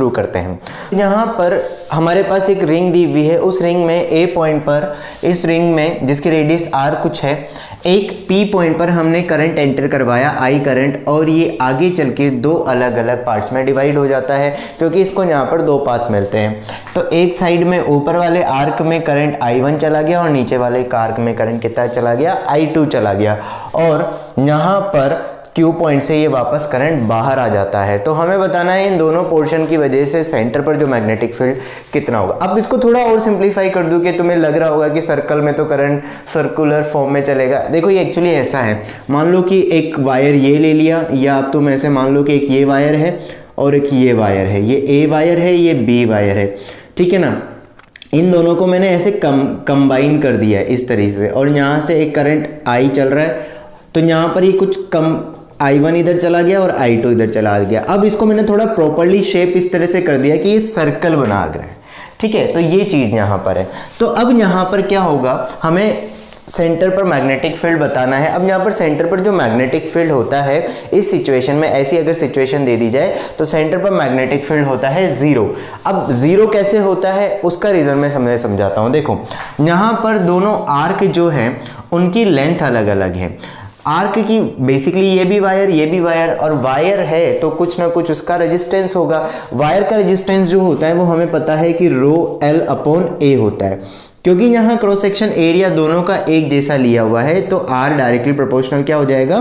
शुरू करते हैं। यहाँ पर हमारे पास एक रिंग दी हुई है, उस रिंग में ए पॉइंट पर, इस रिंग में जिसकी रेडियस आर कुछ है, एक पी पॉइंट पर हमने करंट एंटर करवाया आई करंट, और ये आगे चल के दो अलग अलग पार्ट्स में डिवाइड हो जाता है क्योंकि इसको यहाँ पर दो पाथ मिलते हैं। तो एक साइड में ऊपर वाले आर्क में करंट I1 चला गया और नीचे वाले आर्क में करंट कितना चला गया, I2 चला गया, और यहाँ पर Q पॉइंट से ये वापस करंट बाहर आ जाता है। तो हमें बताना है इन दोनों पोर्शन की वजह से सेंटर पर जो मैग्नेटिक फील्ड कितना होगा। अब इसको थोड़ा और सिंप्लीफाई कर दूं कि तुम्हें लग रहा होगा कि सर्कल में तो करंट सर्कुलर फॉर्म में चलेगा। देखो ये एक्चुअली ऐसा है, मान लो कि एक वायर ये ले लिया, या अब तुम ऐसे मान लो कि एक ये वायर है और एक ये वायर है, ये A वायर है, ये B वायर है, ठीक है ना। इन दोनों को मैंने ऐसे कंबाइन कर दिया है इस तरीके से, और यहाँ से एक करंट I चल रहा है, तो यहाँ पर ये कुछ I1 इधर चला गया और I2 इधर चला गया। अब इसको मैंने थोड़ा प्रॉपर्ली शेप इस तरह से कर दिया कि ये सर्कल बना रहा है, ठीक है। तो ये चीज़ यहाँ पर है। तो अब यहाँ पर क्या होगा, हमें सेंटर पर मैग्नेटिक फील्ड बताना है। अब यहाँ पर सेंटर पर जो मैग्नेटिक फील्ड होता है इस सिचुएशन में, ऐसी अगर सिचुएशन दे दी जाए तो सेंटर पर मैग्नेटिक फील्ड होता है 0। अब 0 कैसे होता है उसका रीज़न मैं समझाता हूँ। देखो यहाँ पर दोनों आर्क जो हैं उनकी लेंथ अलग अलग है। आर्क की बेसिकली ये भी वायर, और वायर है तो कुछ ना कुछ उसका रेजिस्टेंस होगा। वायर का रेजिस्टेंस जो होता है वो हमें पता है कि ρl/A होता है, क्योंकि यहाँ क्रॉस सेक्शन एरिया दोनों का एक जैसा लिया हुआ है, तो R डायरेक्टली प्रोपोर्शनल क्या हो जाएगा,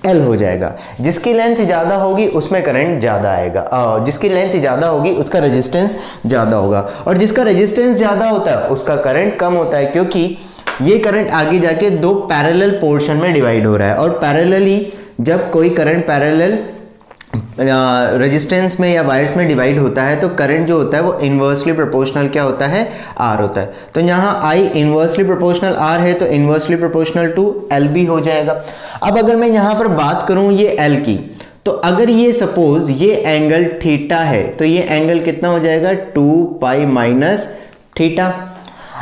L हो जाएगा। जिसकी लेंथ ज़्यादा होगी उसमें करंट ज़्यादा आएगा, जिसकी लेंथ ज़्यादा होगी उसका रेजिस्टेंस ज़्यादा होगा, और जिसका रेजिस्टेंस ज़्यादा होता है उसका करंट कम होता है, क्योंकि ये करंट आगे जाके दो पैरेलल पोर्शन में डिवाइड हो रहा है। और पैरेलली जब कोई करंट पैरेलल रेजिस्टेंस में या वायर्स में डिवाइड होता है तो करंट जो होता है वो इन्वर्सली प्रोपोर्शनल क्या होता है, R होता है। तो यहाँ I इन्वर्सली प्रोपोर्शनल R है तो इन्वर्सली प्रोपोर्शनल टू L भी हो जाएगा। अब अगर मैं यहाँ पर बात करूँ ये L की, तो अगर ये सपोज ये एंगल थीटा है तो ये एंगल कितना हो जाएगा, 2π - थीटा।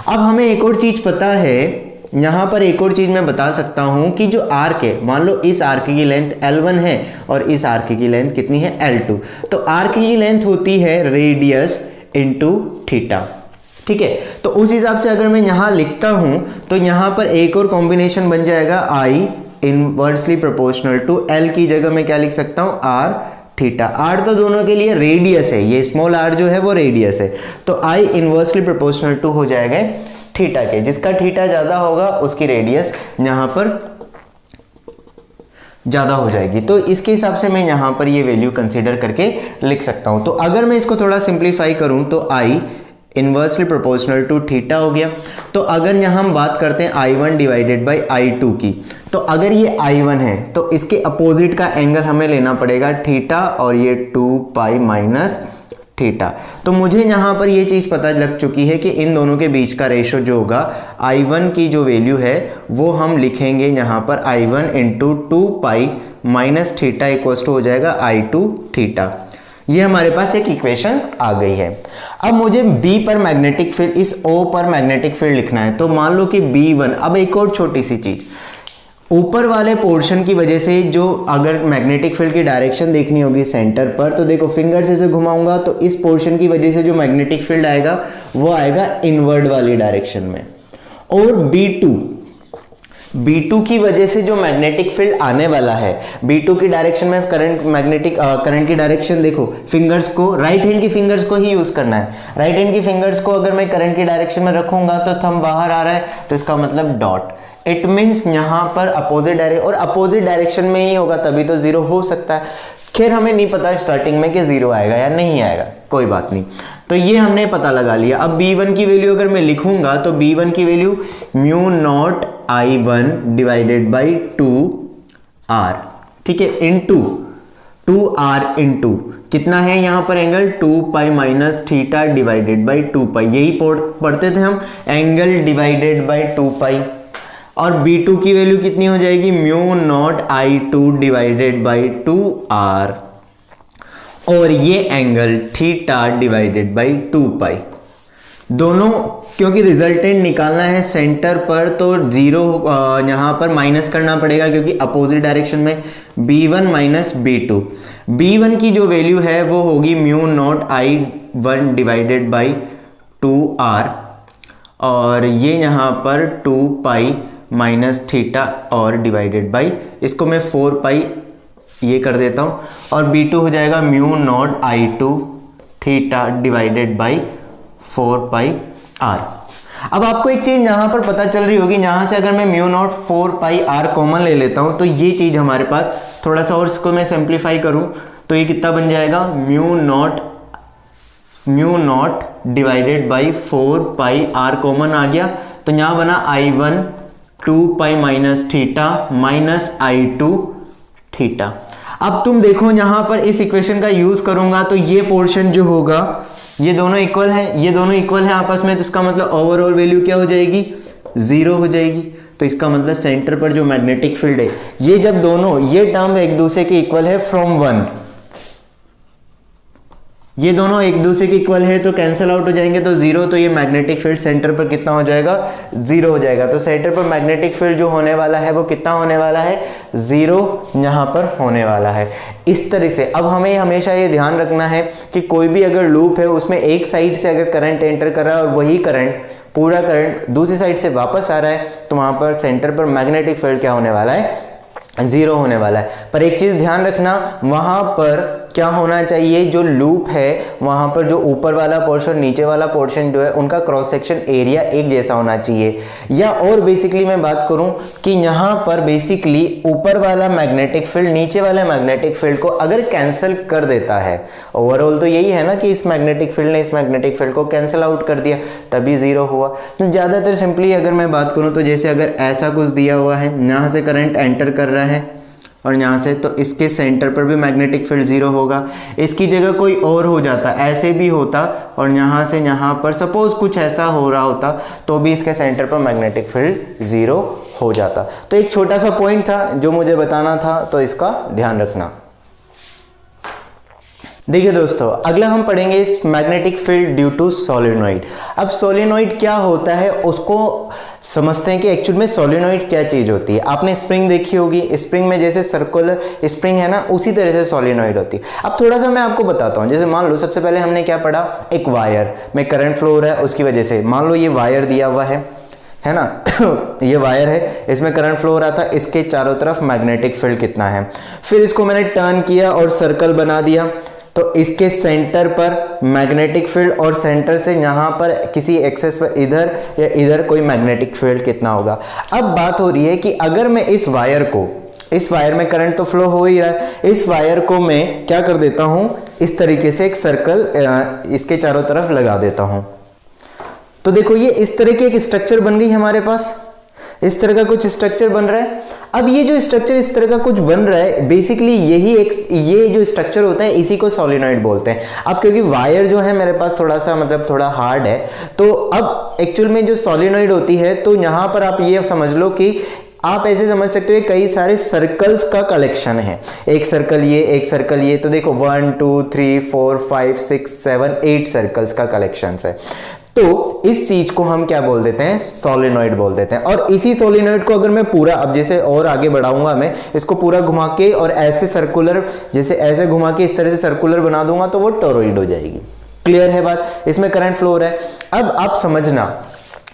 अब हमें एक और चीज पता है, यहाँ पर एक और चीज मैं बता सकता हूँ कि जो आर्क है, मान लो इस आर्क की लेंथ L1 है और इस आर्क की लेंथ कितनी है, L2। तो आर्क की लेंथ होती है रेडियस इनटू थीटा, ठीक है। तो उस हिसाब से अगर मैं यहाँ लिखता हूँ तो यहाँ पर एक और कॉम्बिनेशन बन जाएगा, I inversely proportional to L की जगह मैं क्या लिख सकता हूँ, R थीटा। R तो दोनों के लिए रेडियस है, ये स्मॉल r जो है वो रेडियस है, तो I इनवर्सली प्रोपोर्शनल टू हो जाएगा थीटा के। जिसका थीटा ज्यादा होगा उसकी रेडियस यहाँ पर ज्यादा हो जाएगी। तो इसके हिसाब से मैं यहाँ पर ये वैल्यू कंसीडर करके लिख सकता हूँ। तो अगर मैं इसको थोड़ा सिंप्लीफाई करूँ तो I inversely proportional to theta हो गया। तो अगर यहाँ हम बात करते हैं I1 डिवाइडेड बाई I2 की, तो अगर ये I1 है तो इसके अपोजिट का एंगल हमें लेना पड़ेगा थीटा, और ये 2π - थीटा। तो मुझे यहाँ पर ये चीज़ पता लग चुकी है कि इन दोनों के बीच का रेशो जो होगा, I1 की जो वैल्यू है वो हम लिखेंगे यहाँ पर I1 into 2π - theta equals to हो जाएगा I2 थीटा। ये हमारे पास एक इक्वेशन आ गई है। अब मुझे B पर मैग्नेटिक फील्ड, इस O पर मैग्नेटिक फील्ड लिखना है। तो मान लो कि B1, अब एक और छोटी सी चीज, ऊपर वाले पोर्शन की वजह से जो अगर मैग्नेटिक फील्ड की डायरेक्शन देखनी होगी सेंटर पर, तो देखो फिंगर से घुमाऊंगा तो इस पोर्शन की वजह से जो मैग्नेटिक फील्ड आएगा वो आएगा इनवर्ड वाली डायरेक्शन में। और B2 की वजह से जो मैग्नेटिक फील्ड आने वाला है, B2 की डायरेक्शन में करंट की डायरेक्शन देखो, फिंगर्स को, राइट हैंड की फिंगर्स को ही यूज करना है। राइट हैंड की फिंगर्स को अगर मैं करंट की डायरेक्शन में रखूंगा तो थंब बाहर आ रहा है, तो इसका मतलब डॉट। इट मीन्स यहाँ पर अपोजिट डायरेक्शन, और अपोजिट डायरेक्शन में ही होगा तभी तो जीरो हो सकता है। खैर हमें नहीं पता स्टार्टिंग में कि जीरो आएगा या नहीं आएगा, कोई बात नहीं। तो ये हमने पता लगा लिया। अब B1 की वैल्यू अगर मैं लिखूंगा तो B1 की value μ0 I1 divided by 2R, ठीक है, इनटू 2R इंटू कितना है यहाँ पर एंगल, 2π - थीटा डिवाइडेड बाई 2π। यही पढ़ते थे हम, एंगल डिवाइडेड बाई 2π। और B2 की वैल्यू कितनी हो जाएगी, μ0 I2 डिवाइडेड बाई 2R, और ये एंगल थीटा डिवाइडेड बाई 2π। दोनों, क्योंकि रिजल्टेंट निकालना है सेंटर पर तो जीरो यहाँ पर माइनस करना पड़ेगा, क्योंकि अपोजिट डायरेक्शन में B1 माइनस B2। B1 की जो वैल्यू है वो होगी mu naught I1 divided by 2R, और ये यहाँ पर 2 पाई माइनस थीटा और डिवाइडेड बाई, इसको मैं 4 पाई ये कर देता हूँ, और B2 हो जाएगा mu not I2 theta divided by 4 pi R। अब आपको एक चीज यहां पर पता चल रही होगी, यहां से अगर मैं mu naught 4 pi R common ले लेता हूं तो ये चीज हमारे पास थोड़ा सा, और इसको मैं सिंप्लीफाई करूं तो ये कितना बन जाएगा, mu naught divided by 4 pi R common आ गया, तो यहां बना I1 2 pi minus theta minus I2 theta. अब तुम देखो यहां पर इस इक्वेशन का यूज करूंगा तो ये पोर्शन जो होगा, ये दोनों इक्वल है, ये दोनों इक्वल है आपस में, तो इसका मतलब ओवरऑल वैल्यू क्या हो जाएगी, 0 हो जाएगी। तो इसका मतलब सेंटर पर जो मैग्नेटिक फील्ड है, ये जब दोनों ये टर्म एक दूसरे के इक्वल है फ्रॉम 1, ये दोनों एक दूसरे के इक्वल है तो कैंसिल आउट हो जाएंगे तो 0, तो ये मैग्नेटिक फील्ड सेंटर पर कितना हो जाएगा, 0 हो जाएगा। तो सेंटर पर मैग्नेटिक फील्ड जो होने वाला है वो कितना होने वाला है, 0 यहाँ पर होने वाला है। इस तरह से अब हमें हमेशा ये ध्यान रखना है कि कोई भी अगर लूप है उसमें एक साइड से अगर करंट एंटर कर रहा है और वही करंट, पूरा करंट दूसरी साइड से वापस आ रहा है, तो वहां पर सेंटर पर मैग्नेटिक फील्ड क्या होने वाला है, 0 होने वाला है। पर एक चीज ध्यान रखना, वहां पर क्या होना चाहिए, जो लूप है वहां पर जो ऊपर वाला पोर्शन नीचे वाला पोर्शन जो है उनका क्रॉस सेक्शन एरिया एक जैसा होना चाहिए। या और बेसिकली मैं बात करूं कि यहां पर बेसिकली ऊपर वाला मैग्नेटिक फील्ड नीचे वाले मैग्नेटिक फील्ड को अगर कैंसिल कर देता है, ओवरऑल तो यही है ना कि इस मैग्नेटिक फील्ड ने इस मैग्नेटिक फील्ड को कैंसिल आउट कर दिया तभी 0 हुआ। तो ज्यादातर सिंपली अगर मैं बात करूं तो जैसे अगर ऐसा कुछ दिया हुआ है, यहां से करंट एंटर कर रहा है और यहाँ से, तो इसके सेंटर पर भी मैग्नेटिक फील्ड 0 होगा। इसकी जगह कोई और हो जाता, ऐसे भी होता, और यहाँ से यहाँ पर सपोज कुछ ऐसा हो रहा होता तो भी इसके सेंटर पर मैग्नेटिक फील्ड 0 हो जाता। तो एक छोटा सा पॉइंट था जो मुझे बताना था, तो इसका ध्यान रखना। देखिए दोस्तों, अगला हम पढ़ेंगे magnetic field due to solenoid. अब सोलेनोइड क्या होता है उसको समझते हैं कि एक्चुअल में सोलेनोइड क्या चीज होती है। आपने स्प्रिंग देखी होगी, स्प्रिंग में जैसे सर्कुलर स्प्रिंग है ना, उसी तरह से सोलेनोइड होती है। अब थोड़ा सा मैं आपको बताता हूँ। जैसे मान लो सबसे पहले हमने क्या पढ़ा, एक वायर में करंट फ्लो हो रहा है, उसकी वजह से मान लो ये वायर दिया हुआ है ना ये वायर है, इसमें करंट फ्लो हो रहा था, इसके चारों तरफ मैग्नेटिक फील्ड कितना है। फिर इसको मैंने टर्न किया और सर्कल बना दिया, तो इसके सेंटर पर मैग्नेटिक फील्ड और सेंटर से यहाँ पर किसी एक्सेस पर इधर या इधर कोई मैग्नेटिक फील्ड कितना होगा। अब बात हो रही है कि अगर मैं इस वायर में करंट तो फ्लो हो ही रहा है, इस वायर को मैं क्या कर देता हूँ, इस तरीके से एक सर्कल इसके चारों तरफ लगा देता हूँ। तो देखो ये इस तरह की एक स्ट्रक्चर बन गई हमारे पास, इस तरह का कुछ स्ट्रक्चर बन रहा है। अब ये जो स्ट्रक्चर इस तरह का कुछ बन रहा है, बेसिकली ये जो स्ट्रक्चर होता है इसी को सोलेनोइड बोलते हैं। अब क्योंकि वायर जो है मेरे पास थोड़ा सा मतलब थोड़ा हार्ड है, तो अब एक्चुअल में जो सोलेनोइड होती है, तो यहाँ पर आप ये समझ लो कि आप ऐसे समझ सकते हो कई सारे सर्कल्स का कलेक्शन है, एक सर्कल ये, एक सर्कल ये। तो देखो 1 2 3 4 5 6 7 8 सर्कल्स का कलेक्शन है। तो इस चीज को हम क्या बोल देते हैं, सोलेनोइड बोल देते हैं। और इसी सोलेनोइड को अगर मैं पूरा, अब जैसे और आगे बढ़ाऊंगा मैं इसको पूरा घुमा के और ऐसे सर्कुलर, जैसे ऐसे घुमा के इस तरह से सर्कुलर बना दूंगा तो वो टोरॉइड हो जाएगी। क्लियर है बात, इसमें करंट फ्लो हो रहा है। अब आप समझना,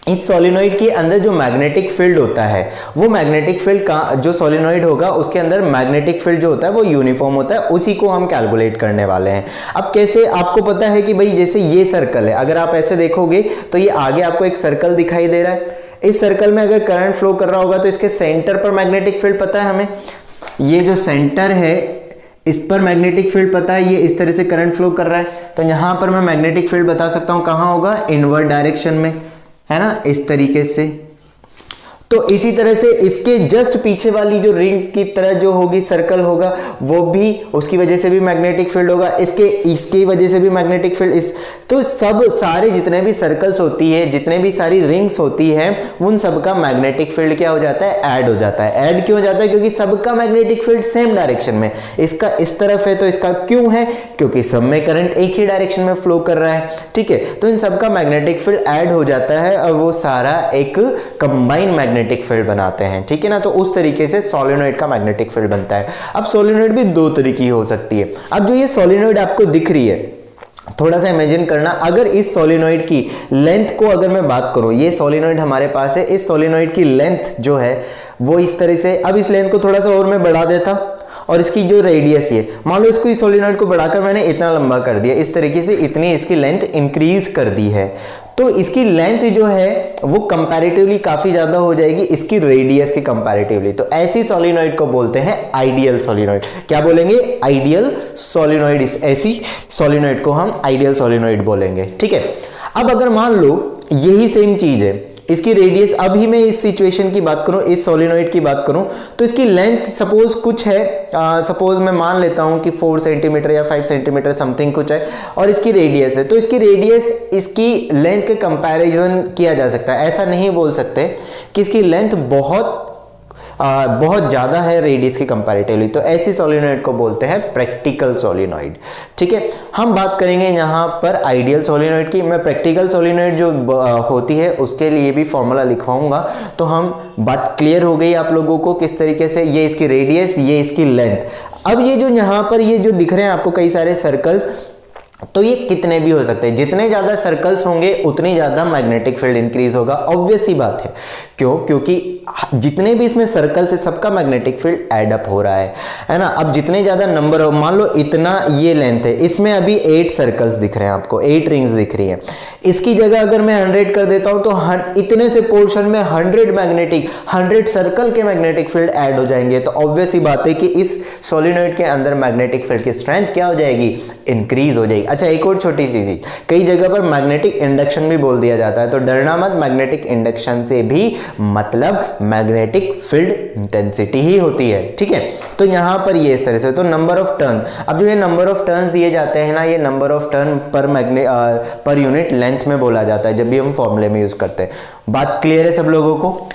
इस सोलेनोइड के अंदर जो मैग्नेटिक फील्ड होता है, वो मैग्नेटिक फील्ड का जो सोलेनोइड होगा उसके अंदर मैग्नेटिक फील्ड जो होता है वो यूनिफॉर्म होता है, उसी को हम कैलकुलेट करने वाले हैं। अब कैसे, आपको पता है कि भाई जैसे ये सर्कल है, अगर आप ऐसे देखोगे तो ये आगे आपको एक सर्कल दिखाई दे रहा है। इस सर्कल में अगर करंट फ्लो कर रहा होगा तो इसके सेंटर पर मैग्नेटिक फील्ड पता है हमें, ये जो सेंटर है इस पर मैग्नेटिक फील्ड पता है, ये इस तरह से करंट फ्लो कर रहा है, तो यहां पर मैं मैग्नेटिक फील्ड बता सकता हूं, कहां होगा, इनवर्ड डायरेक्शन में, है ना, इस तरीके से। तो इसी तरह से इसके जस्ट पीछे वाली जो रिंग की तरह जो होगी सर्कल होगा, वो भी उसकी वजह से भी मैग्नेटिक फील्ड होगा, इसकी वजह से भी मैग्नेटिक फील्ड। तो सब सारे जितने भी सर्कल्स होती है, जितने भी सारी रिंग्स होती है, उन सबका मैग्नेटिक फील्ड क्या हो जाता है, ऐड हो जाता है। ऐड क्यों हो जाता है, क्योंकि सबका मैग्नेटिक फील्ड सेम डायरेक्शन में, इसका इस तरफ है तो इसका क्यों है, क्योंकि सब में करंट एक ही डायरेक्शन में फ्लो कर रहा है। ठीक है, तो इन सबका मैग्नेटिक फील्ड ऐड हो जाता है और वो सारा एक कंबाइंड मैग्नेटिक मैग्नेटिक फील्ड बनाते हैं, ठीक है ना। तो उस तरीके से सोलेनोइड का मैग्नेटिक फील्ड बनता है। अब सोलेनोइड भी दो तरीके की हो सकती है। अब जो ये सोलेनोइड आपको दिख रही है, थोड़ा सा इमेजिन करना, अगर इस सोलेनोइड की लेंथ को अगर मैं बात करूं, ये सोलेनोइड हमारे पास है, इस सोलेनोइड की लेंथ जो है वो इस तरह से, अब इस लेंथ को थोड़ा सा और मैं बढ़ा देता और इसकी जो रेडियस है, मान लो इसको इस सोलेनोइड को बढ़ाकर मैंने इतना लंबा कर दिया, इस तरीके से इतनी इसकी लेंथ इंक्रीज कर दी है, तो इसकी लेंथ जो है वो कंपैरेटिवली काफी ज्यादा हो जाएगी इसकी रेडियस के कंपैरेटिवली। तो ऐसी सोलेनोइड को बोलते हैं आइडियल सोलेनोइड। क्या बोलेंगे? Ideal solenoid. ऐसी सोलेनोइड को हम आइडियल सोलेनोइड बोलेंगे, ठीक है। अब अगर मान लो यही सेम चीज है, इसकी रेडियस, अभी मैं इस सिचुएशन की बात करूं, इस सोलेनोइड की बात करूं, तो इसकी लेंथ सपोज कुछ है, सपोज मैं मान लेता हूं कि 4 सेंटीमीटर या 5 सेंटीमीटर समथिंग कुछ है, और इसकी रेडियस है, तो इसकी रेडियस इसकी लेंथ के कंपैरिजन किया जा सकता है। ऐसा नहीं बोल सकते कि इसकी लेंथ बहुत ज़्यादा है रेडियस की कंपैरेटिवली, तो ऐसी सोलेनोइड को बोलते हैं प्रैक्टिकल सोलेनोइड, ठीक है। हम बात करेंगे यहाँ पर आइडियल सोलेनोइड की। मैं प्रैक्टिकल सोलेनोइड जो होती है उसके लिए भी फॉर्मूला लिखवाऊंगा, तो हम बात क्लियर हो गई आप लोगों को किस तरीके से, ये इसकी रेडियस, ये इसकी लेंथ। अब ये जो यहाँ पर ये जो दिख रहे हैं आपको कई सारे सर्कल्स, तो ये कितने भी हो सकते हैं, जितने ज्यादा सर्कल्स होंगे उतनी ज्यादा मैग्नेटिक फील्ड इंक्रीज होगा। ऑब्वियस सी बात है, क्यों? क्योंकि जितने भी इसमें सर्कल्स है सबका मैग्नेटिक फील्ड ऐड अप हो रहा है ना। अब जितने ज्यादा नंबर हो, मान लो इतना ये लेंथ है, इसमें अभी 8 सर्कल्स दिख रहे हैं आपको, 8 रिंग्स दिख रही है, इसकी जगह अगर मैं 100 कर देता हूं तो इतने से पोर्शन में 100 सर्कल के मैग्नेटिक फील्ड ऐड हो जाएंगे। तो ऑब्वियस ही बात है कि इस सोलेनोइड के अंदर मैग्नेटिक फील्ड की स्ट्रेंथ क्या हो जाएगी? इंक्रीज हो जाएगी। अच्छा, एक और छोटी चीज, कई जगह पर मैग्नेटिक इंडक्शन भी बोल दिया जाता है, तो डरना मत, मैग्नेटिक इंडक्शन से भी मतलब मैग्नेटिक फील्ड इंटेंसिटी ही होती है, ठीक है। तो यहां पर ये इस तरह से, तो नंबर ऑफ टर्न, अब जो ये नंबर ऑफ टर्न्स दिए जाते हैं ना, ये number of turn per unit length में बोला जाता है जब भी हम फॉर्मूले में यूज करते हैं। बात क्लियर है सब लोगों को?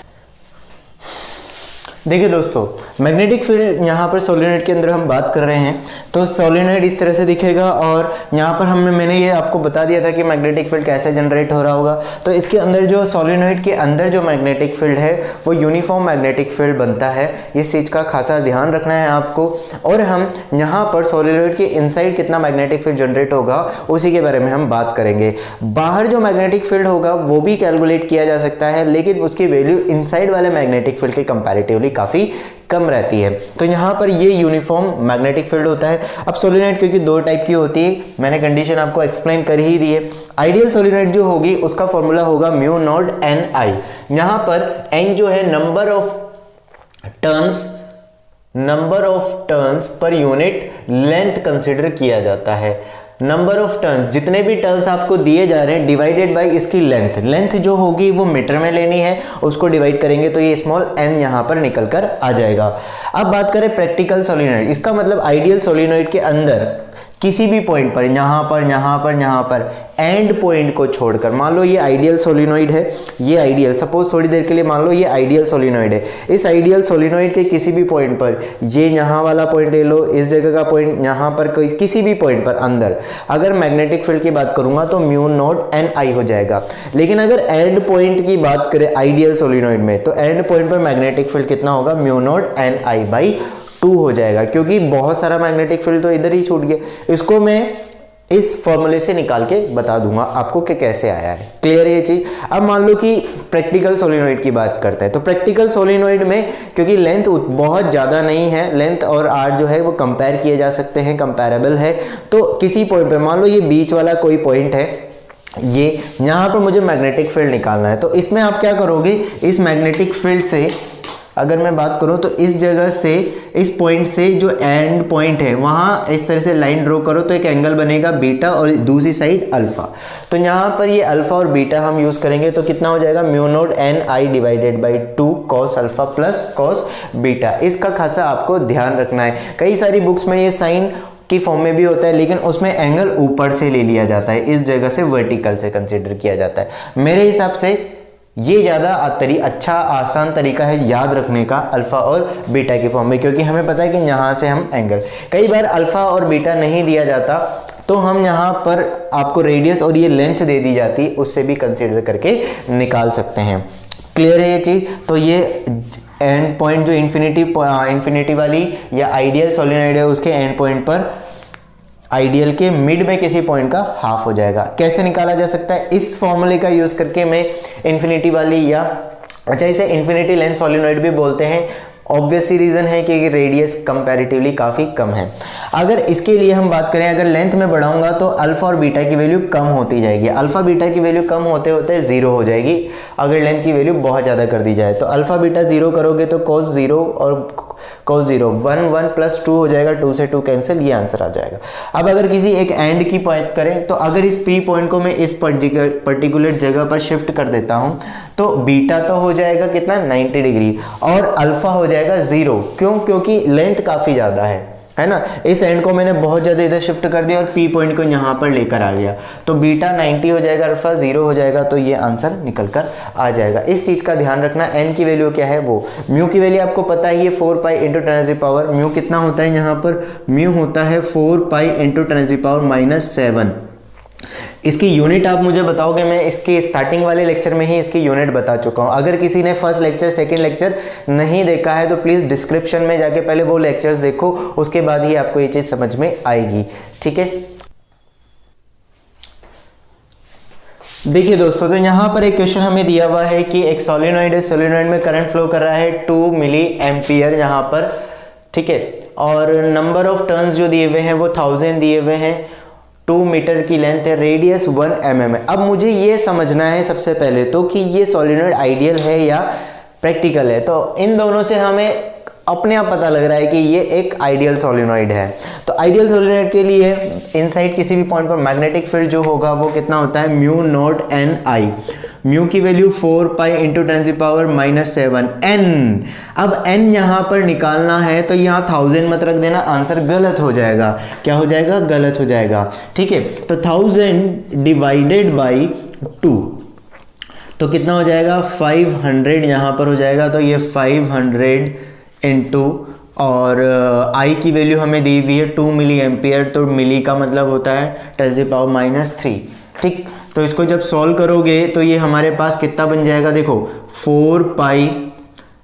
देखिए दोस्तों, मैग्नेटिक फील्ड यहाँ पर सोलेनोइड के अंदर हम बात कर रहे हैं, तो सोलेनोइड इस तरह से दिखेगा, और यहाँ पर मैंने ये आपको बता दिया था कि मैग्नेटिक फील्ड कैसे जनरेट हो रहा होगा। तो इसके अंदर जो सोलेनोइड के अंदर जो मैग्नेटिक फील्ड है वो यूनिफॉर्म मैग्नेटिक फील्ड बनता है, इस चीज़ का खासा ध्यान रखना है आपको। और हम यहाँ पर सोलेनोइड के इनसाइड कितना मैग्नेटिक फील्ड जनरेट होगा उसी के बारे में हम बात करेंगे। बाहर जो मैग्नेटिक फील्ड होगा वो भी कैलकुलेट किया जा सकता है, लेकिन उसकी वैल्यू इनसाइड वाले मैग्नेटिक फील्ड के कंपैरेटिवली काफ़ी कम रहती है। तो यहाँ पर ये यूनिफॉर्म मैग्नेटिक फील्ड होता है। अब सोलेनोइड क्योंकि दो टाइप की होती है, मैंने कंडीशन आपको एक्सप्लेन कर ही दी है। आइडियल सोलेनोइड जो होगी उसका फॉर्मूला होगा म्यू नॉट एन आई। यहाँ पर एन जो है number of turns per unit length consider किया जाता है। नंबर ऑफ टर्न्स, जितने भी टर्न्स आपको दिए जा रहे हैं डिवाइडेड बाय इसकी लेंथ जो होगी वो मीटर में लेनी है, उसको डिवाइड करेंगे तो ये स्मॉल n यहाँ पर निकल कर आ जाएगा। अब बात करें प्रैक्टिकल सोलेनोइड, इसका मतलब आइडियल सोलेनोइड के अंदर किसी भी पॉइंट पर, यहाँ पर एंड पॉइंट को छोड़कर, मान लो ये आइडियल सोलेनोइड है, ये आइडियल, सपोज थोड़ी देर के लिए मान लो ये आइडियल सोलेनोइड है, इस आइडियल सोलेनोइड के किसी भी पॉइंट पर, ये यहाँ वाला पॉइंट ले लो, इस जगह का पॉइंट, यहाँ पर कोई किसी भी पॉइंट पर अंदर अगर मैग्नेटिक फील्ड की बात करूंगा तो म्यू नॉट एन आई हो जाएगा। लेकिन अगर एंड पॉइंट की बात करें आइडियल सोलेनोइड में, तो एंड पॉइंट पर मैग्नेटिक फील्ड कितना होगा? Mu not an I by 2 हो जाएगा, क्योंकि बहुत सारा मैग्नेटिक फील्ड तो इधर ही छूट गया। इसको मैं इस फॉर्मूले से निकाल के बता दूंगा आपको कि कैसे आया है। क्लियर है ये चीज? अब मान लो कि प्रैक्टिकल सोलेनोइड की बात करते हैं, तो प्रैक्टिकल सोलेनोइड में क्योंकि लेंथ बहुत ज़्यादा नहीं है, लेंथ और आर जो है वो कंपेयर किए जा सकते हैं, कंपेरेबल है। तो किसी पॉइंट पर, मान लो ये बीच वाला कोई पॉइंट है, ये यहाँ पर मुझे मैग्नेटिक फील्ड निकालना है, तो इसमें आप क्या करोगे? इस मैग्नेटिक फील्ड से अगर मैं बात करूं तो इस जगह से, इस पॉइंट से जो एंड पॉइंट है वहां इस तरह से लाइन ड्रॉ करो तो एक एंगल बनेगा बीटा और दूसरी साइड अल्फा। तो यहाँ पर ये अल्फा और बीटा हम यूज करेंगे, तो कितना हो जाएगा? Mu not an I divided by 2 cos alpha plus cos beta. इसका खासा आपको ध्यान रखना है। कई सारी बुक्स में ये साइन की फॉर्म में भी होता है, लेकिन उसमें एंगल ऊपर से ले लिया जाता है, इस जगह से वर्टिकल से कंसिडर किया जाता है। मेरे हिसाब से ये ज़्यादा अच्छा आसान तरीका है याद रखने का अल्फ़ा और बीटा की फॉर्म में, क्योंकि हमें पता है कि यहाँ से हम एंगल, कई बार अल्फ़ा और बीटा नहीं दिया जाता तो हम यहाँ पर आपको रेडियस और ये लेंथ दे दी जाती, उससे भी कंसीडर करके निकाल सकते हैं। क्लियर है ये चीज। तो ये एंड पॉइंट जो इन्फिनिटी वाली या आइडियल सोलेनॉइड है उसके एंड पॉइंट पर आइडियल के मिड में किसी पॉइंट का हाफ हो जाएगा। कैसे निकाला जा सकता है? इस फॉर्मूले का यूज करके मैं इन्फिनिटी वाली या अच्छा इसे इन्फिनिटी लेंथ सोलेनॉइड भी बोलते हैं। ऑब्वियस ही रीजन है कि रेडियस कंपैरेटिवली काफी कम है। अगर इसके लिए हम बात करें, अगर लेंथ में बढ़ाऊंगा तो अल्फा और बीटा की वैल्यू कम होती जाएगी। अल्फा बीटा की वैल्यू कम होते होते 0 हो जाएगी अगर लेंथ की वैल्यू बहुत ज्यादा कर दी जाए। तो अल्फा बीटा 0 करोगे तो cos 0 और cos 0 1 प्लस 2 हो जाएगा, 2 से 2 कैंसिल, ये आंसर आ जाएगा। अब अगर किसी एक एंड की पॉइंट करें तो अगर इस पी पॉइंट को मैं इस पर्टिकुलर जगह पर शिफ्ट कर देता हूं तो बीटा तो हो जाएगा कितना 90 डिग्री और अल्फा हो जाएगा 0। क्यों? क्योंकि लेंथ काफी ज्यादा है ना। इस एंड को मैंने बहुत ज्यादा इधर शिफ्ट कर दिया और पी पॉइंट को यहां पर लेकर आ गया तो बीटा 90 हो जाएगा, अल्फा 0 हो जाएगा, तो ये आंसर निकल कर आ जाएगा। इस चीज का ध्यान रखना। एन की वैल्यू क्या है? वो म्यू की वैल्यू आपको पता ही है 4 पाई इंटू 10⁻⁻। म्यू कितना होता है यहाँ पर? म्यू होता है 4 पाई इंटू 10⁻⁻⁷। इसकी यूनिट आप मुझे बताओगे, मैं इसके स्टार्टिंग वाले लेक्चर में ही इसकी यूनिट बता चुका हूं। अगर किसी ने फर्स्ट लेक्चर सेकंड लेक्चर नहीं देखा है तो प्लीज डिस्क्रिप्शन में जाके पहले वो लेक्चर्स देखो, उसके बाद ही आपको ये चीज समझ में आएगी। ठीक है, देखिए दोस्तों, तो यहाँ पर एक क्वेश्चन हमें दिया हुआ है कि एक सोलेनॉइड है, सोलेनॉइड में करंट फ्लो कर रहा है 2 मिली एम्पियर यहाँ पर। ठीक है, और नंबर ऑफ टर्न्स जो दिए हुए हैं वो 1000 दिए हुए हैं, 2 मीटर की लेंथ है, रेडियस 1 mm है। अब मुझे ये समझना है सबसे पहले तो कि ये सोलेनॉइड आइडियल है या प्रैक्टिकल है। तो इन दोनों से हमें अपने आप पता लग रहा है कि ये एक आइडियल सोलेनॉइड है। तो आइडियल सोलेनॉइड के लिए इनसाइड किसी भी पॉइंट पर मैग्नेटिक फील्ड जो होगा वो कितना होता है? Mu not an I. Mu की वैल्यू 4 पाई इंटू 10⁻⁻⁷ एन। अब एन यहाँ पर निकालना है तो यहाँ 1000 मत रख देना, आंसर गलत हो जाएगा। क्या हो जाएगा? गलत हो जाएगा। ठीक है, तो 1000 डिवाइडेड बाई 2 तो कितना हो जाएगा? 500 यहाँ पर हो जाएगा। तो ये 500 इंटू और आई की वैल्यू हमें दी हुई है 2 मिली एम्पियर, तो मिली का मतलब होता है 10⁻⁻3। ठीक, तो इसको जब सॉल्व करोगे तो ये हमारे पास कितना बन जाएगा? देखो 4 पाई,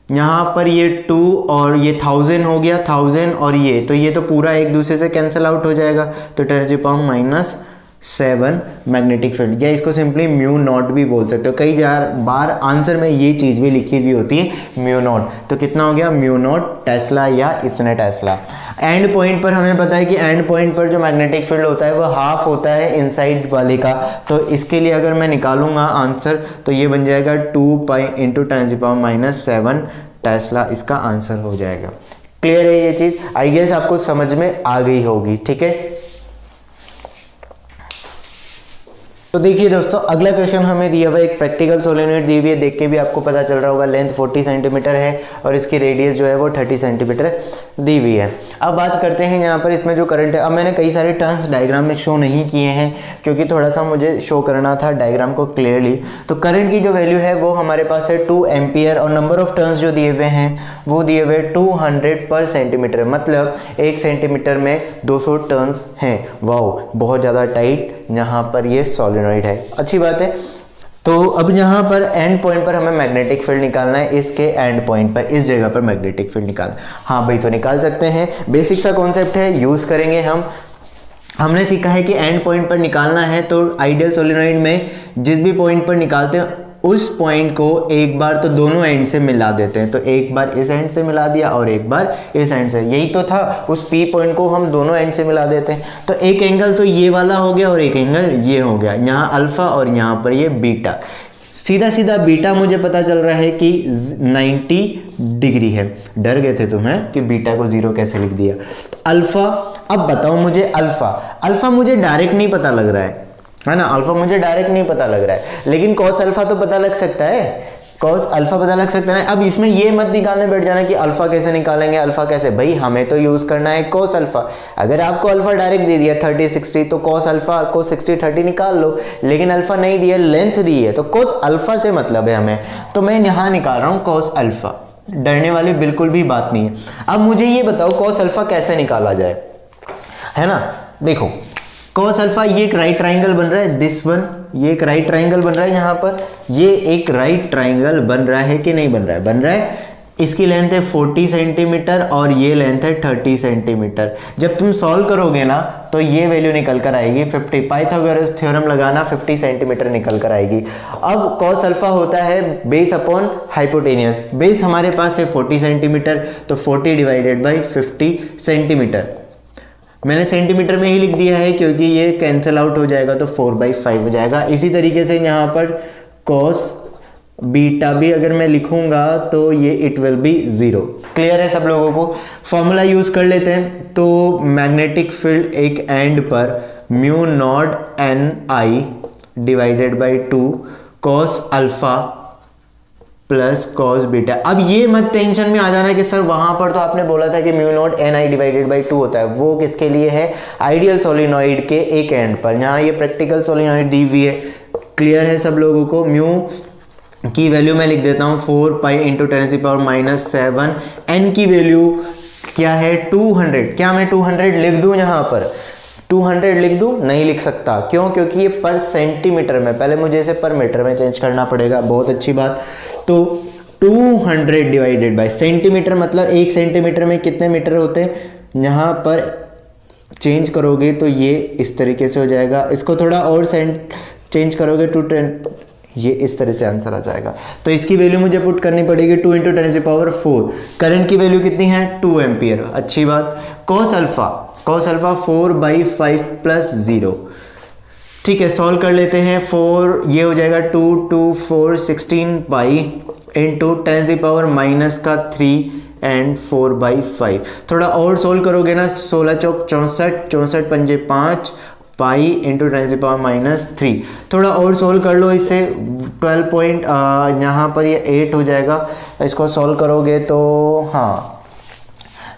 यहाँ पर ये 2 और ये 1000 हो गया, 1000 और ये, तो ये तो पूरा एक दूसरे से कैंसिल आउट हो जाएगा। तो 10⁻⁷ मैग्नेटिक फील्ड, या इसको सिंपली म्यू नॉट भी बोल सकते हो। कई बार आंसर में ये चीज भी लिखी हुई होती है म्यू नॉट। तो कितना हो गया? म्यू नॉट टेस्ला या इतने टेस्ला। एंड पॉइंट पर हमें पता है कि एंड पॉइंट पर जो मैग्नेटिक फील्ड होता है वो हाफ होता है इनसाइड वाले का। तो इसके लिए अगर मैं निकालूंगा आंसर तो ये बन जाएगा 2 पाई इंटू 10⁻⁷ टेस्ला, इसका आंसर हो जाएगा। क्लियर है ये चीज? आई गेस आपको समझ में आ गई होगी। ठीक है, तो देखिए दोस्तों, अगला क्वेश्चन हमें दिया हुआ है, एक प्रैक्टिकल सोलेनॉइड दी हुई है, देख के भी आपको पता चल रहा होगा लेंथ 40 सेंटीमीटर है और इसकी रेडियस जो है वो 30 सेंटीमीटर दी हुई है। अब बात करते हैं यहाँ पर इसमें जो करंट है। अब मैंने कई सारे टर्म्स डायग्राम में शो नहीं किए हैं क्योंकि थोड़ा सा मुझे शो करना था डायग्राम को क्लियरली। तो करंट की जो वैल्यू है वो हमारे पास है 2 एम्पियर और नंबर ऑफ टर्न्स जो दिए हुए हैं वो दिए हुए 200 पर सेंटीमीटर, मतलब 1 सेंटीमीटर में 200 टर्न्स हैं। वाओ, बहुत ज़्यादा टाइट यहाँ पर ये सोलेनॉइड है, अच्छी बात है। तो अब यहाँ पर एंड पॉइंट पर हमें मैग्नेटिक फील्ड निकालना है, इसके एंड पॉइंट पर, इस जगह पर मैग्नेटिक फील्ड निकालना है। हाँ भाई, तो निकाल सकते हैं, बेसिक सा कॉन्सेप्ट है, यूज करेंगे हम। हमने सीखा है कि एंड पॉइंट पर निकालना है तो आइडियल सोलेनॉइड में जिस भी पॉइंट पर निकालते हैं उस पॉइंट को एक बार तो दोनों एंड से मिला देते हैं। तो एक बार इस एंड से मिला दिया और एक बार इस एंड से, यही तो था, उस पी पॉइंट को हम दोनों एंड से मिला देते हैं। तो एक एंगल तो ये वाला हो गया और एक एंगल ये हो गया, यहाँ अल्फा और यहाँ पर ये बीटा। सीधा सीधा बीटा मुझे पता चल रहा है कि 90 डिग्री है। डर गए थे तुम्हें कि बीटा को 0 कैसे लिख दिया। अल्फा, अब बताओ मुझे अल्फा मुझे डायरेक्ट नहीं पता लग रहा है ना, अल्फा मुझे डायरेक्ट नहीं पता लग रहा है, लेकिन कॉस अल्फा तो पता लग सकता है, कॉस अल्फा पता लग सकता है। अब इसमें ये मत निकालने बैठ जाना कि अल्फा कैसे निकालेंगे, अल्फा कैसे, भाई हमें तो यूज करना है कॉस अल्फा। अगर आपको अल्फा डायरेक्ट दे दिया 30 60 तो कॉस अल्फा को 60 30 निकाल लो, लेकिन अल्फा नहीं दिया, लेंथ दी है, तो कॉस अल्फा से मतलब है हमें, तो मैं यहाँ निकाल रहा हूँ कॉस अल्फा। डरने वाली बिल्कुल भी बात नहीं है। अब मुझे ये बताओ कॉस अल्फा कैसे निकाला जाए, है ना। देखो कॉस अल्फा, ये एक राइट ट्राइंगल बन रहा है, दिस वन ये एक राइट ट्राइंगल बन रहा है यहाँ पर, ये एक राइट ट्राइंगल बन रहा है कि नहीं बन रहा है? बन रहा है। इसकी लेंथ है 40 सेंटीमीटर और ये लेंथ है 30 सेंटीमीटर। जब तुम सॉल्व करोगे ना तो ये वैल्यू निकल कर आएगी 50। पाइथागोरस थ्योरम लगाना, 50 सेंटीमीटर निकल कर आएगी। अब कॉस अल्फा होता है बेस अपॉन हाइपोटेनियस। बेस हमारे पास है 40 सेंटीमीटर, तो 40 डिवाइडेड बाई 50 सेंटीमीटर। मैंने सेंटीमीटर में ही लिख दिया है क्योंकि ये कैंसिल आउट हो जाएगा तो 4/5 हो जाएगा। इसी तरीके से यहाँ पर कॉस बीटा भी अगर मैं लिखूंगा तो ये इट विल बी 0। क्लियर है सब लोगों को? फॉर्मूला यूज कर लेते हैं। तो मैग्नेटिक फील्ड एक एंड पर mu not an I divided by 2 cos alpha plus cos beta. अब ये मत टेंशन में आ जाना कि सर वहां पर तो आपने बोला था कि mu not an I divided by 2 होता है। वो किसके लिए है? आइडियल सोलिनॉइड के एक एंड पर। यहाँ ये प्रैक्टिकल सोलिनॉइड दी हुई है। क्लियर है सब लोगों को? म्यू की वैल्यू मैं लिख देता हूँ 4 पाई इंटू 10⁻⁷। एन की वैल्यू क्या है? 200। क्या मैं 200 लिख दूं? यहाँ पर 200 लिख दूं? नहीं लिख सकता। क्यों? क्योंकि ये पर सेंटीमीटर में, पहले मुझे इसे पर मीटर में चेंज करना पड़ेगा। बहुत अच्छी बात। तो 200 डिवाइडेड बाय सेंटीमीटर, मतलब 1 सेंटीमीटर में कितने मीटर होते हैं? यहाँ पर चेंज करोगे तो ये इस तरीके से हो जाएगा। इसको थोड़ा और चेंज करोगे टू 10, ये इस तरह से आंसर आ जाएगा। तो इसकी वैल्यू मुझे पुट करनी पड़ेगी 2 इंटू 10⁴। करंट की वैल्यू कितनी है? 2 एम्पियर। अच्छी बात। Cos alpha 4/5 plus 0। ठीक है, सॉल्व कर लेते हैं। 4 ये हो जाएगा 2 2 4 16 पाई इंटू 10⁻³ एंड 4/5। थोड़ा और सोल्व करोगे ना, 16 चौक 64, 64 पंजे 5 पाई इंटू 10⁻³ थोड़ा और सोल्व कर लो इसे। 12 पॉइंट यहाँ पर ये 8 हो जाएगा। इसको सोल्व करोगे तो हाँ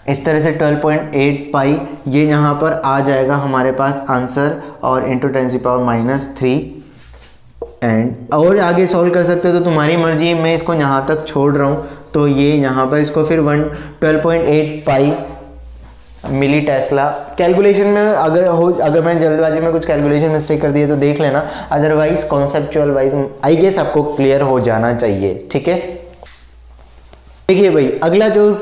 इस तरह से 12.8 पाई ये यहाँ पर आ जाएगा हमारे पास आंसर, और इंटू 10⁻³ एंड और आगे सॉल्व कर सकते हो तो तुम्हारी मर्जी। मैं इसको यहाँ तक छोड़ रहा हूँ। तो ये यहाँ पर इसको फिर 12.8 पाई मिली टेस्ला। कैलकुलेशन में अगर मैंने जल्दबाजी में कुछ कैलकुलेशन मिस्टेक कर दिए तो देख लेना, otherwise conceptual wise I guess आपको क्लियर हो जाना चाहिए। ठीक है, देखिए भाई अगला जो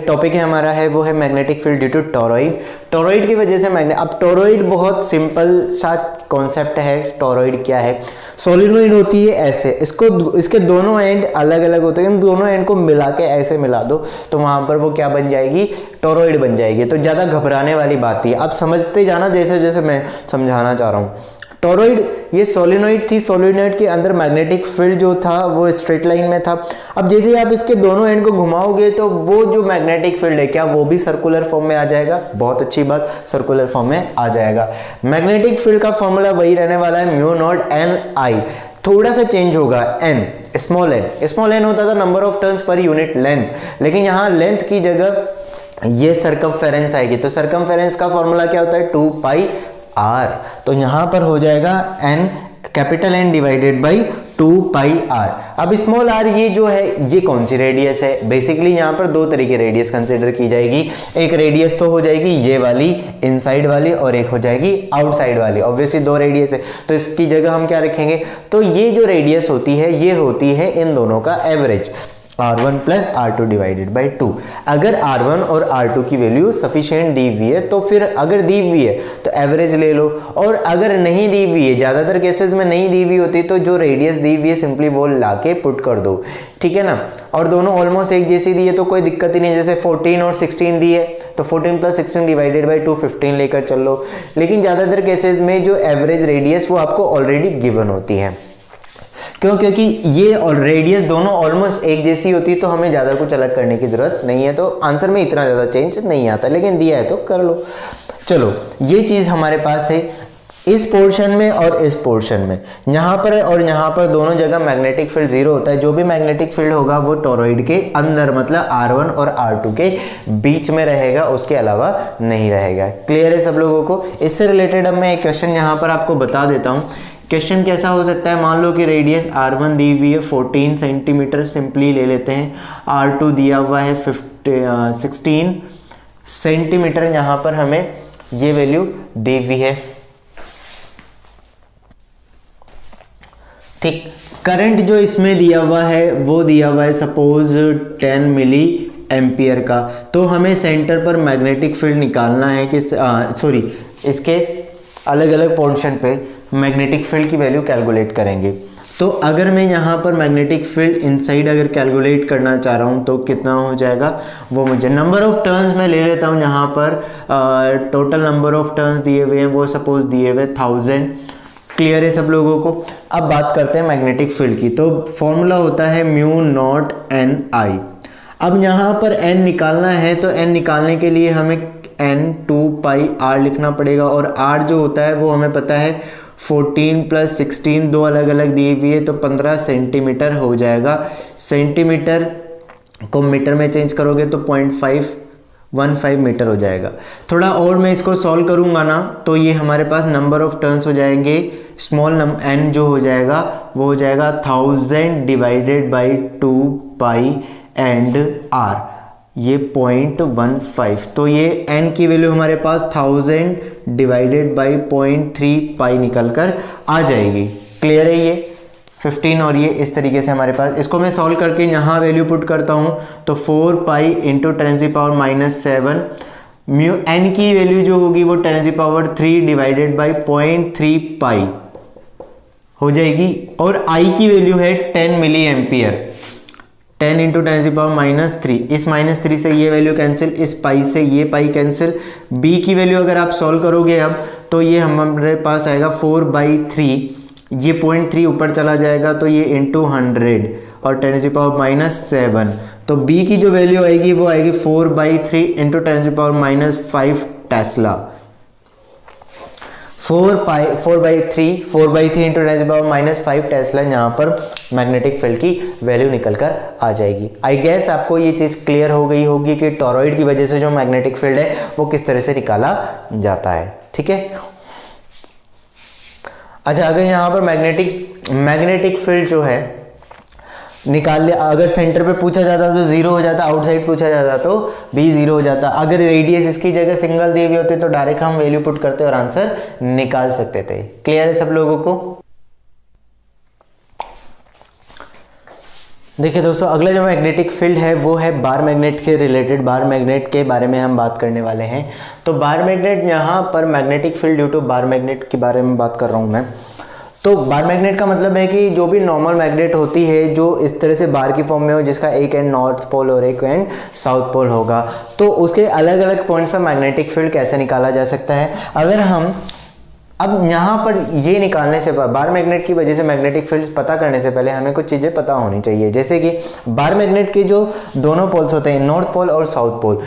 टॉपिक है हमारा है वो है magnetic field due to toroid. Toroid की वजह से अब टॉरॉइड बहुत सिंपल सा कॉन्सेप्ट है। टॉरॉइड क्या है? सोलिनॉइड होती है ऐसे, इसके दोनों एंड अलग अलग होते हैं। दोनों एंड को मिला के ऐसे मिला दो तो वहां पर वो क्या बन जाएगी? टॉरॉइड बन जाएगी। तो ज्यादा घबराने वाली बात ही, अब समझते जाना जैसे जैसे मैं समझाना चाह रहा हूँ। टॉरॉइड ये सोलिनॉइड थी। सोलिनॉइड के अंदर मैग्नेटिक फील्ड जो था वो स्ट्रेट लाइन में था। अब जैसे ही आप इसके दोनों एंड को घुमाओगे तो वो जो मैग्नेटिक फील्ड है क्या वो भी सर्कुलर फॉर्म में आ जाएगा? बहुत अच्छी बात, सर्कुलर फॉर्म में आ जाएगा। मैग्नेटिक फील्ड का फॉर्मूला वही रहने वाला है म्यू नॉट एन आई, थोड़ा सा चेंज होगा। एन स्मॉल एन होता था number of turns per unit length, लेकिन यहाँ लेंथ की जगह ये सर्कमफेरेंस आएगी। तो सर्कमफेरेंस का फॉर्मूला क्या होता है? 2 पाई आर। तो यहां पर हो जाएगा N capital N divided by 2 pi R. अब स्मॉल आर ये जो है ये कौन सी रेडियस है? बेसिकली यहाँ पर दो तरह की रेडियस कंसिडर की जाएगी। एक रेडियस तो हो जाएगी ये वाली इनसाइड वाली, और एक हो जाएगी आउटसाइड वाली। ऑब्वियसली दो रेडियस है तो इसकी जगह हम क्या रखेंगे? तो ये जो रेडियस होती है ये होती है इन दोनों का average, R1 plus R2 divided by 2। अगर R1 और R2 की वैल्यू सफिशिएंट दी हुई है तो फिर अगर दी हुई है तो एवरेज ले लो, और अगर नहीं दी हुई है, ज़्यादातर केसेस में नहीं दी हुई होती तो जो रेडियस दी हुई है सिंपली वो लाके पुट कर दो। ठीक है ना? और दोनों ऑलमोस्ट एक जैसी दी है तो कोई दिक्कत ही नहीं। जैसे 14 और 16 दी है तो 14 प्लस 16 डिवाइडेड बाई 2 15 लेकर चल लो। लेकिन ज़्यादातर केसेस में जो एवरेज रेडियस वो आपको ऑलरेडी गिवन होती है। क्यों? क्योंकि ये और रेडियस दोनों ऑलमोस्ट एक जैसी होती है तो हमें ज़्यादा कुछ अलग करने की ज़रूरत नहीं है। तो आंसर में इतना ज़्यादा चेंज नहीं आता, लेकिन दिया है तो कर लो। चलो ये चीज़ हमारे पास है इस पोर्शन में और इस पोर्शन में। यहाँ पर और यहाँ पर दोनों जगह मैग्नेटिक फील्ड 0 होता है। जो भी मैग्नेटिक फील्ड होगा वो टॉरॉइड के अंदर मतलब R1 और R2 के बीच में रहेगा, उसके अलावा नहीं रहेगा। क्लियर है सब लोगों को? इससे रिलेटेड अब मैं एक क्वेश्चन यहाँ पर आपको बता देता हूँ। क्वेश्चन कैसा हो सकता है? मान लो कि रेडियस R1 दी हुई है 14 सेंटीमीटर, सिंपली ले लेते हैं। R2 दिया हुआ है 16 सेंटीमीटर, यहाँ पर हमें ये वैल्यू दी हुई है। ठीक। करंट जो इसमें दिया हुआ है वो दिया हुआ है सपोज 10 मिली एम्पियर का। तो हमें सेंटर पर मैग्नेटिक फील्ड निकालना है कि सॉरी इसके अलग अलग पोर्शन पे मैग्नेटिक फील्ड की वैल्यू कैलकुलेट करेंगे। तो अगर मैं यहाँ पर मैग्नेटिक फील्ड इनसाइड अगर कैलकुलेट करना चाह रहा हूँ तो कितना हो जाएगा, वो मुझे नंबर ऑफ टर्न्स में ले लेता हूँ। यहाँ पर टोटल नंबर ऑफ टर्न्स दिए हुए हैं, वो सपोज दिए हुए 1000। क्लियर है सब लोगों को। अब बात करते हैं मैग्नेटिक फील्ड की। तो फॉर्मूला होता है म्यू नॉट एन आई। अब यहाँ पर n निकालना है तो n निकालने के लिए हमें n 2 पाई r लिखना पड़ेगा, और r जो होता है वो हमें पता है 14 + 16 दो अलग अलग दी हुई है, तो 15 सेंटीमीटर हो जाएगा। सेंटीमीटर को मीटर में चेंज करोगे तो 0.515 मीटर हो जाएगा। थोड़ा और मैं इसको सॉल्व करूँगा ना तो ये हमारे पास नंबर ऑफ टर्न्स हो जाएंगे, स्मॉल n जो हो जाएगा वो हो जाएगा 1000 divided by 2 pi and r, ये 0.15। तो ये n की वैल्यू हमारे पास 1000 डिवाइडेड बाई 0.3 पाई निकल कर आ जाएगी। क्लियर है ये 15, और ये इस तरीके से हमारे पास। इसको मैं सॉल्व करके यहाँ वैल्यू पुट करता हूँ तो 4 पाई इंटू 10⁻⁻7 म्यू n की वैल्यू जो होगी वो 10⁻³ डिवाइडेड बाई 0.3 पाई हो जाएगी, और i की वैल्यू है 10 मिली एम्पियर। 10 इंटू 10⁻⁻3, इस -3 से ये वैल्यू कैंसिल, इस पाई से ये पाई कैंसिल। b की वैल्यू अगर आप सॉल्व करोगे अब तो ये हमारे पास आएगा 4/3, ये 0.3 ऊपर चला जाएगा तो ये इंटू 100 और 10⁻⁻7। तो b की जो वैल्यू आएगी वो आएगी 4/3 इंटू 10⁻⁵ टेस्ला। 4/3 इंटू 10⁻⁵ टेस्ला यहाँ पर मैग्नेटिक फील्ड की वैल्यू निकल कर आ जाएगी। आई गेस आपको ये चीज़ क्लियर हो गई होगी कि टॉरॉइड की वजह से जो मैग्नेटिक फील्ड है वो किस तरह से निकाला जाता है। ठीक है। अच्छा, अगर यहाँ पर मैग्नेटिक फील्ड जो है निकाल लिया, अगर सेंटर पे पूछा जाता तो 0 हो जाता, आउटसाइड पूछा जाता तो भी 0 हो जाता। अगर रेडियस इसकी जगह सिंगल दी हुई होती तो डायरेक्ट हम वैल्यू पुट करते और आंसर निकाल सकते थे। क्लियर है सब लोगों को? देखिए दोस्तों, अगला जो मैग्नेटिक फील्ड है वो है बार मैग्नेट के रिलेटेड। बार मैग्नेट के बारे में हम बात करने वाले हैं। तो बार मैग्नेट, यहाँ पर magnetic field due to bar magnet के बारे में बात कर रहा हूँ मैं। तो बार मैग्नेट का मतलब है कि जो भी नॉर्मल मैग्नेट होती है जो इस तरह से बार की फॉर्म में हो, जिसका एक एंड नॉर्थ पोल और एक एंड साउथ पोल होगा, तो उसके अलग अलग पॉइंट्स पर मैग्नेटिक फील्ड कैसे निकाला जा सकता है। अगर हम अब यहाँ पर ये निकालने से, बार मैग्नेट की वजह से मैग्नेटिक फील्ड पता करने से पहले हमें कुछ चीज़ें पता होनी चाहिए। जैसे कि बार मैग्नेट के जो दोनों पोल्स होते हैं, नॉर्थ पोल और साउथ पोल,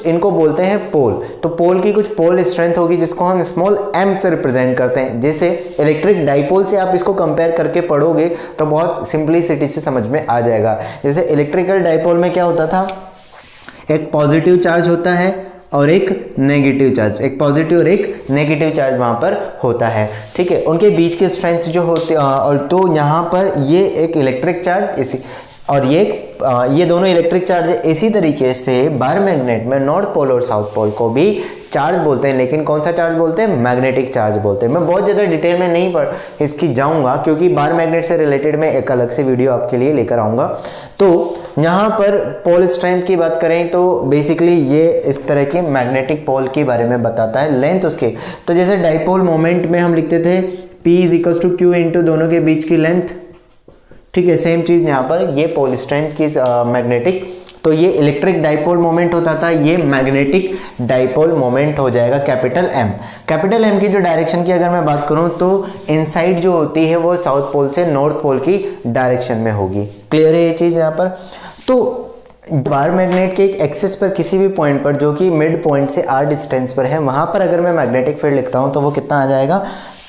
इनको बोलते हैं पोल। तो पोल की कुछ पोल स्ट्रेंथ होगी जिसको हम स्मॉल m से रिप्रेजेंट करते हैं। जैसे इलेक्ट्रिक डाइपोल से आप इसको कंपेयर करके पढ़ोगे तो बहुत सिंपलिसिटी से समझ में आ जाएगा। जैसे इलेक्ट्रिकल डाइपोल में क्या होता था, एक पॉजिटिव चार्ज होता है और एक नेगेटिव चार्ज, एक पॉजिटिव और एक नेगेटिव चार्ज वहाँ पर होता है। ठीक है, उनके बीच की स्ट्रेंथ जो होती है, और तो यहाँ पर ये एक इलेक्ट्रिक चार्ज इसी और ये दोनों इलेक्ट्रिक चार्ज है। इसी तरीके से बार मैग्नेट में नॉर्थ पोल और साउथ पोल को भी चार्ज बोलते हैं, लेकिन कौन सा चार्ज बोलते हैं? मैग्नेटिक चार्ज बोलते हैं। मैं बहुत ज़्यादा डिटेल में नहीं इसकी जाऊंगा क्योंकि बार मैग्नेट से रिलेटेड मैं एक अलग से वीडियो आपके लिए लेकर आऊँगा। तो यहाँ पर पोल स्ट्रेंथ की बात करें तो बेसिकली ये इस तरह के मैग्नेटिक पोल के बारे में बताता है, लेंथ उसके। तो जैसे डाइपोल मोमेंट में हम लिखते थे P = Q इंटू दोनों के बीच की लेंथ। ठीक है, सेम चीज़ यहाँ पर ये पोल स्ट्रेंथ की मैग्नेटिक। तो ये इलेक्ट्रिक डाइपोल मोमेंट होता था, ये मैग्नेटिक डाइपोल मोमेंट हो जाएगा कैपिटल M। कैपिटल M की जो डायरेक्शन की अगर मैं बात करूं तो इनसाइड जो होती है वो साउथ पोल से नॉर्थ पोल की डायरेक्शन में होगी। क्लियर है ये चीज़ यहाँ पर? तो बार मैग्नेट के एक एक्सिस पर किसी भी पॉइंट पर जो कि मिड पॉइंट से r डिस्टेंस पर है, वहाँ पर अगर मैं मैग्नेटिक फील्ड लिखता हूँ तो वो कितना आ जाएगा?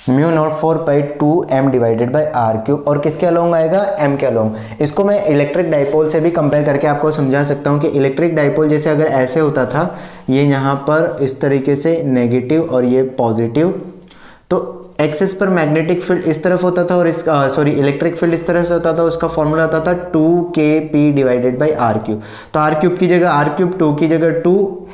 μ04/2m divided by r3। और किसके अलोंग आएगा? m के अलोंग। इसको मैं इलेक्ट्रिक डाइपोल से भी कंपेयर करके आपको समझा सकता हूँ कि इलेक्ट्रिक डाइपोल जैसे अगर ऐसे होता था, ये यहाँ पर इस तरीके से नेगेटिव और ये पॉजिटिव, तो एक्सिस पर मैग्नेटिक फील्ड इस तरफ होता था और इलेक्ट्रिक फील्ड इस तरह से होता था। उसका फॉर्मूला होता था 2kp डिवाइडेड बाई r3। तो r3 की जगह r3, 2 की जगह 2,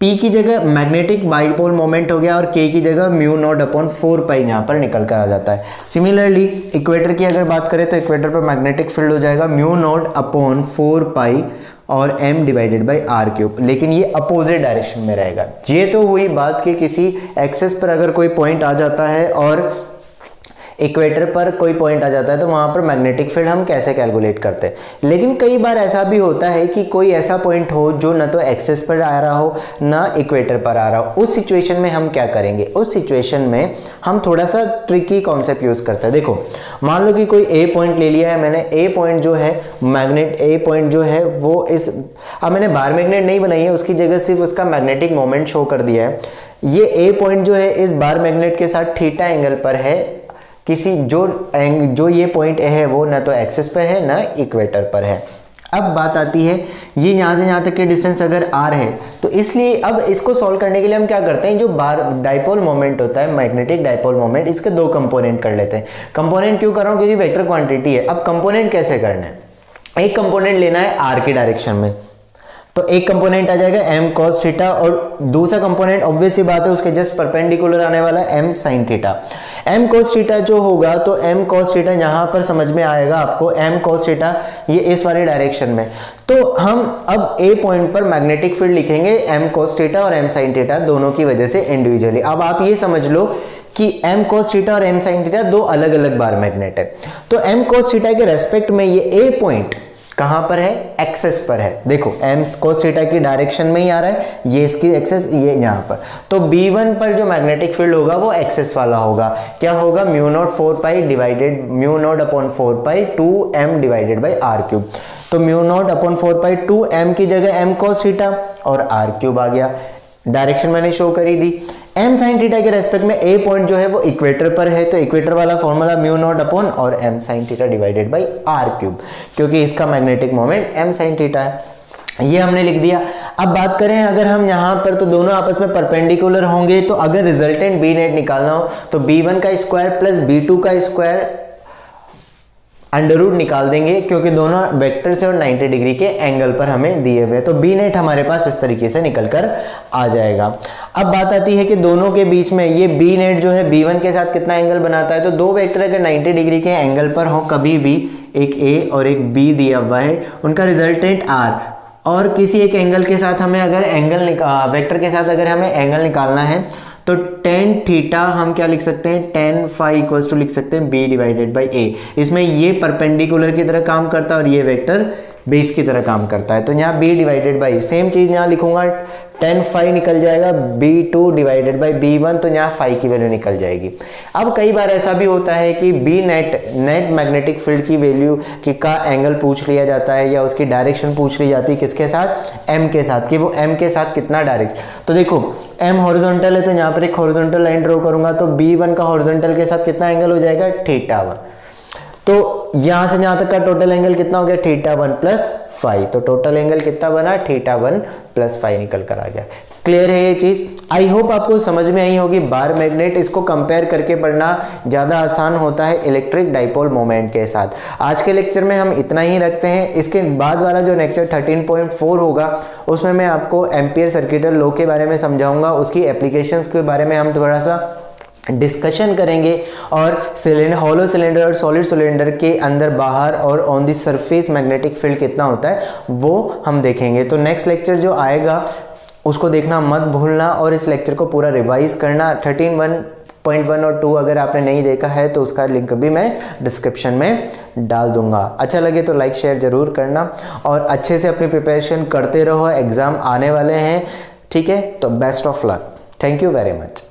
P की जगह मैग्नेटिक बाइपोल मोमेंट हो गया और K की जगह म्यू नॉट अपॉन 4 पाई यहाँ पर निकल कर आ जाता है। सिमिलरली इक्वेटर की अगर बात करें तो इक्वेटर पर मैग्नेटिक फील्ड हो जाएगा म्यू नॉट अपॉन 4 पाई और m divided by R cube, लेकिन ये अपोजिट डायरेक्शन में रहेगा। ये तो हुई बात कि किसी एक्सेस पर अगर कोई पॉइंट आ जाता है और इक्वेटर पर कोई पॉइंट आ जाता है तो वहाँ पर मैग्नेटिक फील्ड हम कैसे कैलकुलेट करते हैं। लेकिन कई बार ऐसा भी होता है कि कोई ऐसा पॉइंट हो जो ना तो एक्सेस पर आ रहा हो ना इक्वेटर पर आ रहा हो। उस सिचुएशन में हम क्या करेंगे, उस सिचुएशन में हम थोड़ा सा ट्रिकी कॉन्सेप्ट यूज़ करते हैं। देखो मान लो कि कोई ए पॉइंट ले लिया है मैंने, ए पॉइंट जो है मैग्नेट, ए पॉइंट जो है वो इस, अब मैंने बार मैग्नेट नहीं बनाई है, उसकी जगह सिर्फ उसका मैग्नेटिक मोमेंट शो कर दिया है। ये ए पॉइंट जो है इस बार मैग्नेट के साथ थीटा एंगल पर है, किसी जो ये पॉइंट है वो ना तो एक्सिस पे है ना इक्वेटर पर है। अब बात आती है ये यहाँ से यहाँ तक के डिस्टेंस अगर r है तो इसलिए अब इसको सॉल्व करने के लिए हम क्या करते हैं, जो बार डाइपोल मोमेंट होता है मैग्नेटिक डाइपोल मोमेंट, इसके दो कंपोनेंट कर लेते हैं। कंपोनेंट क्यों कर रहा हूँ, क्योंकि वेक्टर क्वांटिटी है। अब कंपोनेंट कैसे करना है, एक कंपोनेंट लेना है r की डायरेक्शन में, तो एक कंपोनेंट आ जाएगा m cos थीटा और दूसरा कंपोनेंट ऑब्वियस ही बात है उसके जस्ट परपेंडिकुलर आने वाला है m sin theta. m cos theta जो होगा तो m cos थीटा यहाँ पर समझ में आएगा आपको, m cos थीटा ये इस वाले डायरेक्शन में। तो हम अब a पॉइंट पर मैग्नेटिक फील्ड लिखेंगे m cos थीटा और m sin थीटा दोनों की वजह से इंडिविजुअली। अब आप ये समझ लो कि m cos थीटा और m sin थीटा दो अलग अलग बार मैग्नेट है, तो m cos थीटा के रेस्पेक्ट में ये a पॉइंट कहां पर है, एक्सेस पर है। देखो m cos थीटा की डायरेक्शन में ही आ रहा है, ये इसकी एक्सेस, ये यहां पर, तो b1 पर जो मैग्नेटिक फील्ड होगा वो एक्सेस वाला होगा। क्या होगा, mu naught 4 pi divided mu naught upon 4 pi 2m divided by R cube. तो mu naught upon 4 pi 2m की जगह m cos थीटा और आर क्यूब आ गया, डायरेक्शन मैंने शो करी दी। m sin थीटा के रेस्पेक्ट में a पॉइंट जो है वो इक्वेटर पर है, तो इक्वेटर वाला फॉर्मूला म्यू नॉट अपॉन और m sin थीटा डिवाइडेड बाई r क्यूब, क्योंकि इसका magnetic moment m sin theta है। ये हमने लिख दिया। अब बात करें अगर हम यहाँ पर, तो दोनों आपस में परपेंडिकुलर होंगे, तो अगर रिजल्टेंट b नेट निकालना हो तो b1 का स्क्वायर प्लस b2 का स्क्वायर अंडर रूट निकाल देंगे, क्योंकि दोनों वेक्टर से और 90 डिग्री के एंगल पर हमें दिए हुए, तो बी नेट हमारे पास इस तरीके से निकल कर आ जाएगा। अब बात आती है कि दोनों के बीच में ये बी नेट जो है b1 के साथ कितना एंगल बनाता है, तो दो वेक्टर अगर 90 डिग्री के एंगल पर हो कभी भी, एक a और एक b दिया हुआ है, उनका रिजल्टेंट r, और किसी एक एंगल के साथ हमें अगर वेक्टर के साथ अगर हमें एंगल निकालना है तो tan थीटा हम क्या लिख सकते हैं, tan फाई इक्वल्स टू लिख सकते हैं b डिवाइडेड बाई a। इसमें ये परपेंडिकुलर की तरह काम करता है और ये वेक्टर बेस की तरह काम करता है, तो यहाँ b डिवाइडेड बाई, सेम चीज यहाँ लिखूंगा, tan फाई निकल जाएगा b2 डिवाइडेड बाई b1, तो यहाँ फाई की वैल्यू निकल जाएगी। अब कई बार ऐसा भी होता है कि b नेट मैग्नेटिक फील्ड की वैल्यू का एंगल पूछ लिया जाता है या उसकी डायरेक्शन पूछ ली जाती है, किसके साथ, m के साथ, कि वो m के साथ कितना डायरेक्ट। तो देखो m हॉरिजॉन्टल है तो यहाँ पर एक हॉरिजॉन्टल लाइन ड्रॉ करूंगा, तो b1 का हॉरिजॉन्टल के साथ कितना एंगल हो जाएगा, θ1। तो यहां से यहां तक का टोटल एंगल कितना हो गया, θ1 प्लस फाई, तो टोटल एंगल कितना बना, θ1 प्लस फाई निकल कर आ गया। क्लियर है ये चीज, आई होप आपको समझ में आई होगी। बार मैग्नेट, इसको कंपेयर करके पढ़ना ज्यादा आसान होता है इलेक्ट्रिक डाइपोल मोमेंट के साथ। आज के लेक्चर में हम इतना ही रखते हैं। इसके बाद वाला जो लेक्चर 13.4 होगा उसमें मैं आपको एम्पियर सर्किटल लॉ के बारे में समझाऊंगा, उसकी एप्लीकेशंस के बारे में हम थोड़ा सा डिस्कशन करेंगे, और हॉलो सिलेंडर और सॉलिड सिलेंडर के अंदर बाहर और on the surface magnetic field कितना होता है वो हम देखेंगे। तो नेक्स्ट लेक्चर जो आएगा उसको देखना मत भूलना, और इस लेक्चर को पूरा रिवाइज करना। 13.1 और 2 अगर आपने नहीं देखा है तो उसका लिंक भी मैं डिस्क्रिप्शन में डाल दूंगा। अच्छा लगे तो लाइक शेयर जरूर करना, और अच्छे से अपनी प्रिपरेशन करते रहो, एग्जाम आने वाले हैं, ठीक है। तो best of luck, thank you very much.